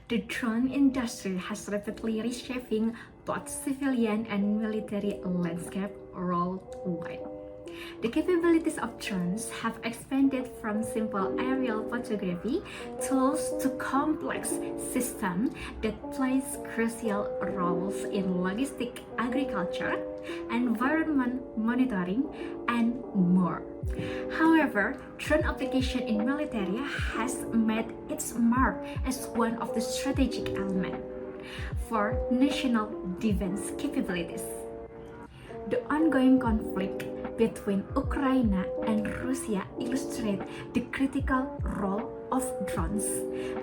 The drone industry has rapidly reshaping both civilian and military landscape worldwide. The capabilities of drones have expanded from simple aerial photography tools to complex systems that plays crucial roles in logistic agriculture, environment monitoring, and more. However, drone application in military has made its mark as one of the strategic elements for national defense capabilities. The ongoing conflict between Ukraine and Russia illustrate the critical role of drones,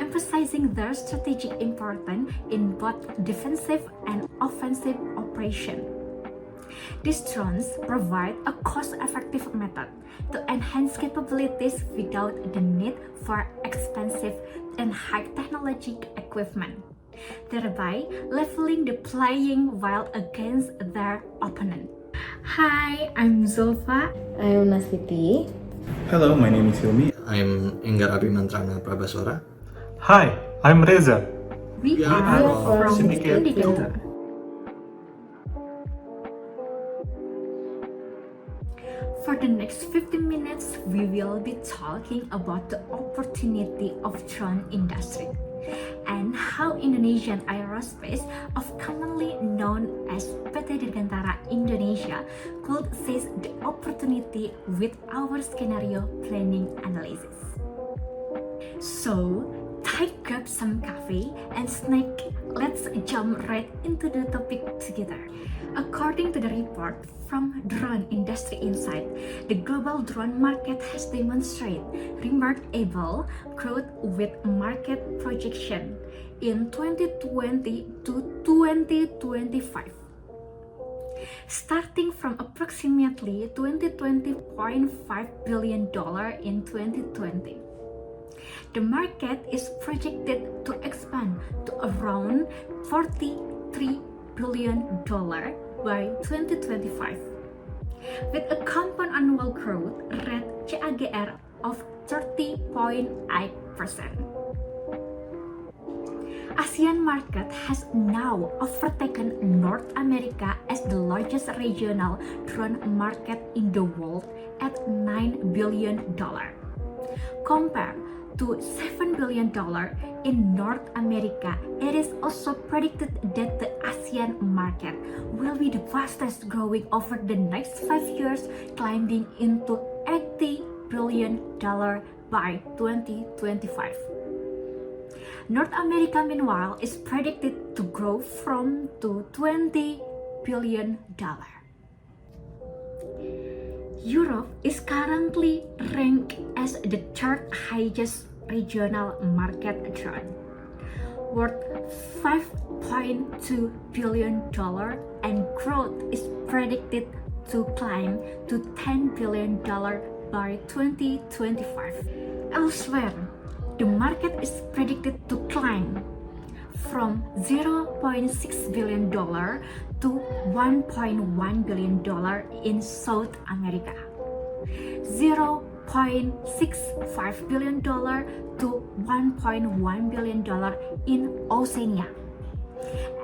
emphasizing their strategic importance in both defensive and offensive operations. These drones provide a cost-effective method to enhance capabilities without the need for expensive and high-technology equipment, thereby leveling the playing field against their opponent. Hi, I'm Zulfa. I'm Nasiti. Hello, my name is Hilmi. I'm Enggar Abimantrana Prabaswara. Hi, I'm Reza. We are are from Syndicate Syndicate. For the next 15 minutes, we will be talking about the opportunity of drone industry and how Indonesian Aerospace, of commonly known as PT Dirgantara Indonesia, could seize the opportunity with our scenario planning analysis. So, grab some coffee and snack. Let's jump right into the topic together. According to the report from Drone Industry Insight, the global drone market has demonstrated remarkable growth with market projection in 2020 to 2025. Starting from approximately $20.5 billion in 2020. The market is projected to expand to around $43 billion by 2025, with a compound annual growth rate CAGR of 30.8%. ASEAN market has now overtaken North America as the largest regional drone market in the world at $9 billion, compared to $7 billion in North America. It is also predicted that the ASEAN market will be the fastest growing over the next 5 years, climbing into $80 billion by 2025. North America, meanwhile, is predicted to grow from to $20 billion. Europe is currently ranked as the third highest regional market drone, worth $5.2 billion, and growth is predicted to climb to $10 billion by 2025. Elsewhere, the market is predicted to climb from $0.6 billion to $1.1 billion in South America, $0.65 billion to $1.1 billion in Oceania,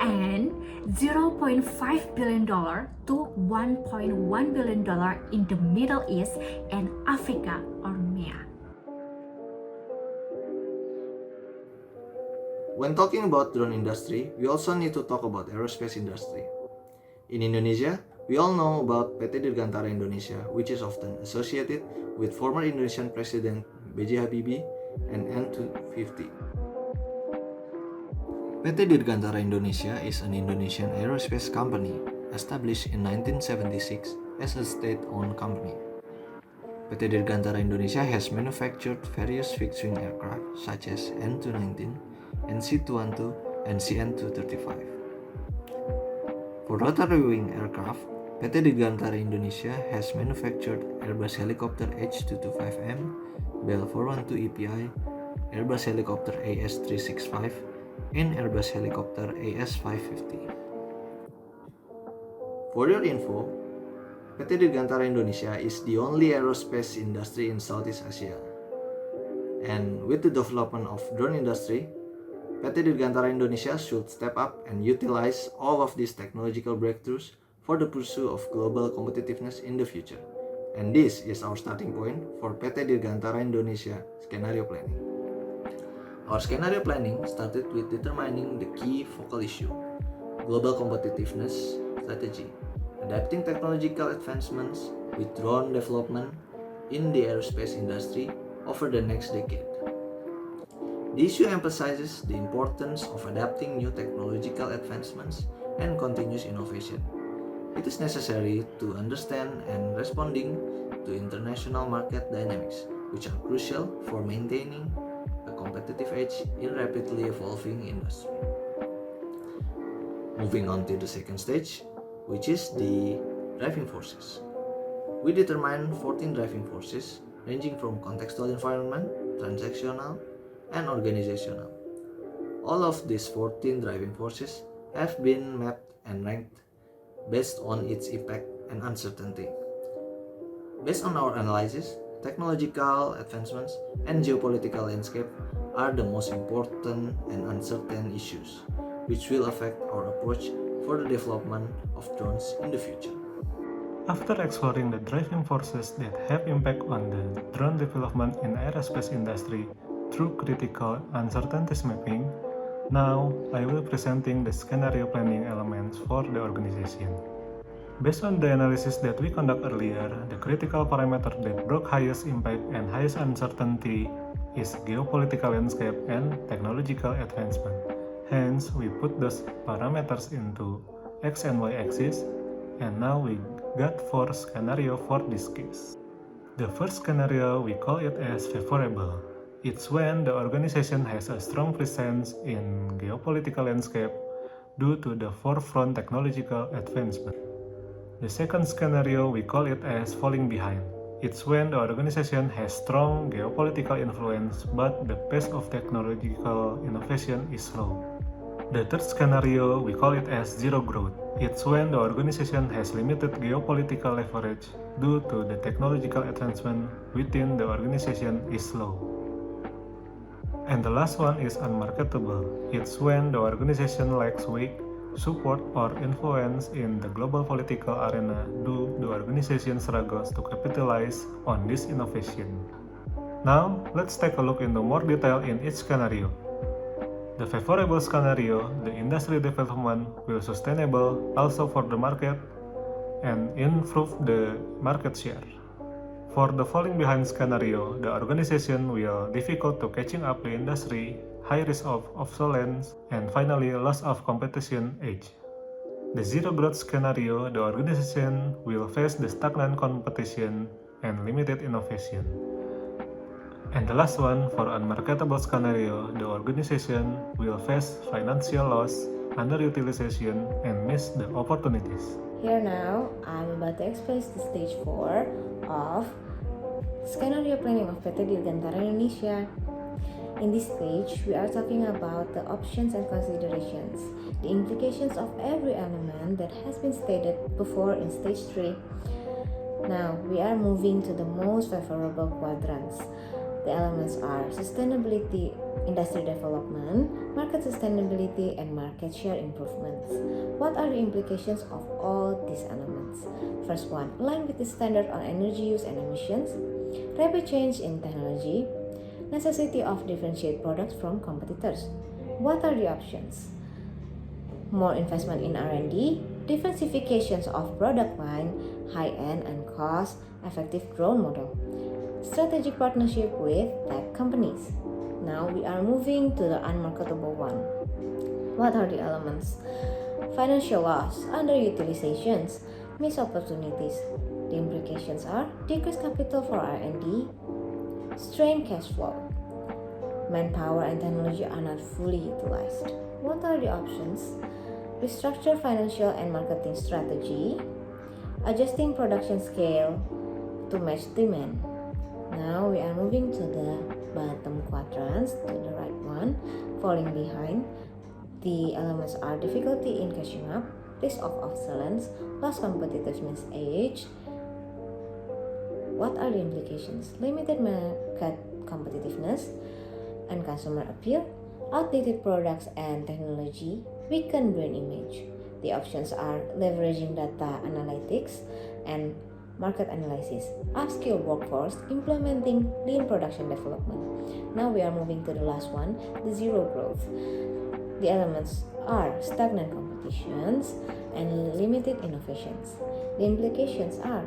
and $0.5 billion to $1.1 billion in the Middle East and Africa or MEA. When talking about drone industry, we also need to talk about aerospace industry. In Indonesia, we all know about PT Dirgantara Indonesia, which is often associated with former Indonesian President B.J. Habibie and N250. PT Dirgantara Indonesia is an Indonesian aerospace company established in 1976 as a state-owned company. PT Dirgantara Indonesia has manufactured various fixed-wing aircraft such as N219, NC212, and CN235. For rotary wing aircraft, PT Dirgantara Indonesia has manufactured Airbus Helicopter H225M, Bell 412 EPI, Airbus Helicopter AS365, and Airbus Helicopter AS550. For your info, PT Dirgantara Indonesia is the only aerospace industry in Southeast Asia. And with the development of drone industry, PT Dirgantara Indonesia should step up and utilize all of these technological breakthroughs for the pursuit of global competitiveness in the future. And this is our starting point for PT Dirgantara Indonesia scenario planning. Our scenario planning started with determining the key focal issue, global competitiveness strategy, adapting technological advancements with drone development in the aerospace industry over the next decade. The issue emphasizes the importance of adapting new technological advancements and continuous innovation. It is necessary to understand and responding to international market dynamics, which are crucial for maintaining a competitive edge in rapidly evolving industry. Moving on to the second stage, which is the driving forces. We determine 14 driving forces ranging from contextual environment, transactional, and organizational. All of these 14 driving forces have been mapped and ranked based on its impact and uncertainty. Based on our analysis, technological advancements and geopolitical landscape are the most important and uncertain issues, which will affect our approach for the development of drones in the future. After exploring the driving forces that have impact on the drone development in aerospace industry through critical uncertainties mapping, now I will presenting the scenario planning elements for the organization. Based on the analysis that we conduct earlier, the critical parameter that brought highest impact and highest uncertainty is geopolitical landscape and technological advancement. Hence, we put those parameters into X and Y axis, and now we got 4 scenarios for this case. The first scenario, we call it as favorable. It's when the organization has a strong presence in geopolitical landscape due to the forefront technological advancement. The second scenario, we call it as falling behind. It's when the organization has strong geopolitical influence but the pace of technological innovation is slow. The third scenario, we call it as zero growth. It's when the organization has limited geopolitical leverage due to the technological advancement within the organization is slow. And the last one is unmarketable. It's when the organization lacks weight, support, or influence in the global political arena due to the organization struggles to capitalize on this innovation. Now, let's take a look into more detail in each scenario. The favorable scenario, the industry development will sustainable also for the market and improve the market share. For the falling behind scenario, the organization will difficult to catching up the industry, high risk of obsolescence, and finally loss of competition edge. The zero growth scenario, the organization will face the stagnant competition and limited innovation. And the last one, for unmarketable scenario, the organization will face financial loss, underutilization, and miss the opportunities. Here now, I'm about to explain the stage 4 of scenario planning of PT Dirgantara Indonesia. In this stage, we are talking about the options and considerations, the implications of every element that has been stated before in stage 3. Now, we are moving to the most favorable quadrants. The elements are sustainability, industry development, market sustainability, and market share improvements. What are the implications of all these elements? First one, align with the standard on energy use and emissions, rapid change in technology, necessity of differentiate products from competitors. What are the options? More investment in R&D, diversifications of product line, high-end and cost-effective drone model, strategic partnership with tech companies. Now we are moving to the unmarketable one. What are the elements? Financial loss, underutilizations, missed opportunities. The implications are decreased capital for R&D, strained cash flow. Manpower and technology are not fully utilized. What are the options? Restructure financial and marketing strategy, adjusting production scale to match demand. Now we are moving to the bottom quadrants, to the right one, falling behind. The elements are difficulty in catching up, risk of obsolescence, loss competitiveness edge. What are the implications? Limited market competitiveness and consumer appeal, outdated products and technology, weaken brand image. The options are leveraging data analytics and market analysis, upskill workforce, implementing lean production development. Now we are moving to the last one, the zero growth. The elements are stagnant competitions and limited innovations. The implications are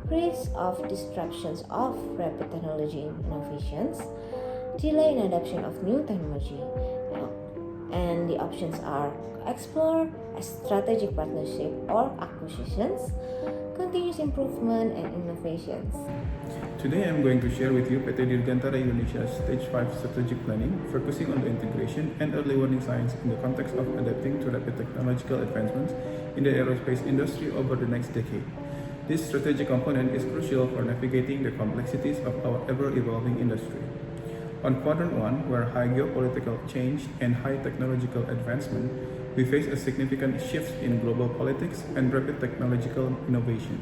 risk of disruptions of rapid technology innovations, delay in adoption of new technology, and the options are explore a strategic partnership or acquisitions, continuous improvement and innovations. Today I'm going to share with you PT Dirgantara Indonesia's Stage 5 strategic planning, focusing on the integration and early warning signs in the context of adapting to rapid technological advancements in the aerospace industry over the next decade. This strategic component is crucial for navigating the complexities of our ever-evolving industry. On Quadrant 1, where high geopolitical change and high technological advancement, we face a significant shift in global politics and rapid technological innovation.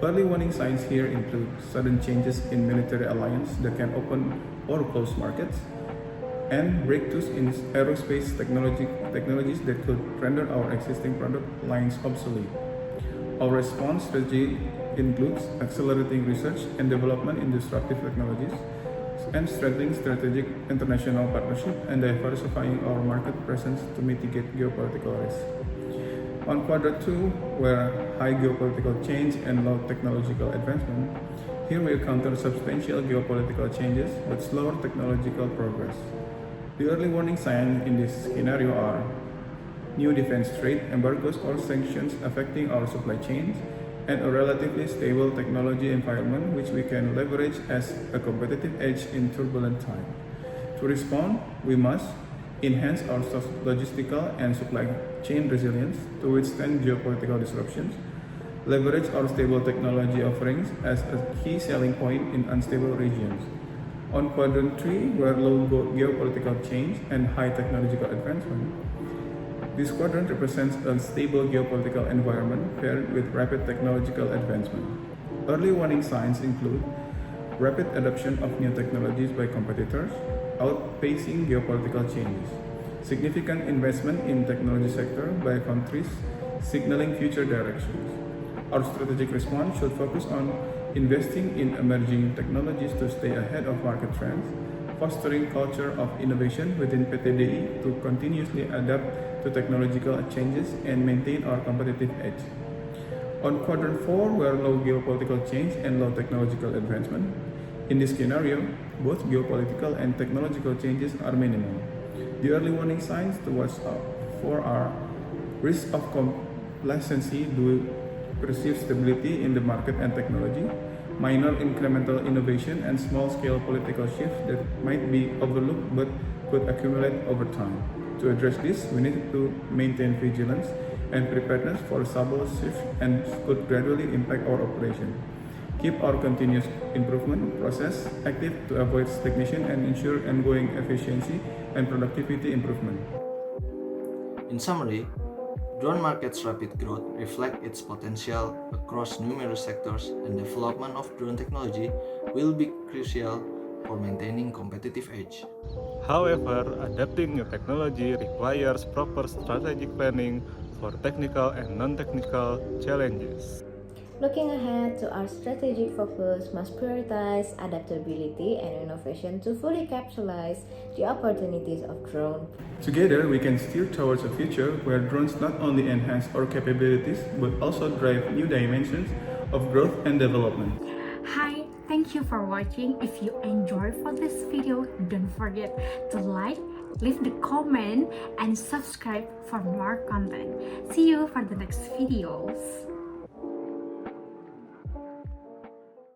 Early warning signs here include sudden changes in military alliance that can open or close markets, and breakthroughs in aerospace technologies that could render our existing product lines obsolete. Our response strategy includes accelerating research and development in disruptive technologies, and strengthening strategic international partnership and diversifying our market presence to mitigate geopolitical risk. On Quadrant 2, where high geopolitical change and low technological advancement, here we encounter substantial geopolitical changes but slower technological progress. The early warning signs in this scenario are new defense trade embargoes or sanctions affecting our supply chains, and a relatively stable technology environment which we can leverage as a competitive edge in turbulent times. To respond, we must enhance our logistical and supply chain resilience to withstand geopolitical disruptions, leverage our stable technology offerings as a key selling point in unstable regions. On Quadrant 3, where low geopolitical change and high technological advancement, this quadrant represents a stable geopolitical environment paired with rapid technological advancement. Early warning signs include rapid adoption of new technologies by competitors, outpacing geopolitical changes, significant investment in technology sector by countries, signaling future directions. Our strategic response should focus on investing in emerging technologies to stay ahead of market trends, fostering culture of innovation within PTDI to continuously adapt to technological changes and maintain our competitive edge. On Quadrant 4, where low geopolitical change and low technological advancement, in this scenario, both geopolitical and technological changes are minimal. The early warning signs towards 4 are risk of complacency due to perceived stability in the market and technology, minor incremental innovation, and small-scale political shifts that might be overlooked but could accumulate over time. To address this, we need to maintain vigilance and preparedness for subtle shifts and could gradually impact our operation. Keep our continuous improvement process active to avoid stagnation and ensure ongoing efficiency and productivity improvement. In summary, drone market's rapid growth reflects its potential across numerous sectors, and development of drone technology will be crucial for maintaining competitive edge. However, adapting new technology requires proper strategic planning for technical and non-technical challenges. Looking ahead to our strategic focus must prioritize adaptability and innovation to fully capitalize the opportunities of drone. Together, we can steer towards a future where drones not only enhance our capabilities but also drive new dimensions of growth and development. Hi, thank you for watching. If you enjoyed for this video, don't forget to like, leave the comment, and subscribe for more content. See you for the next videos.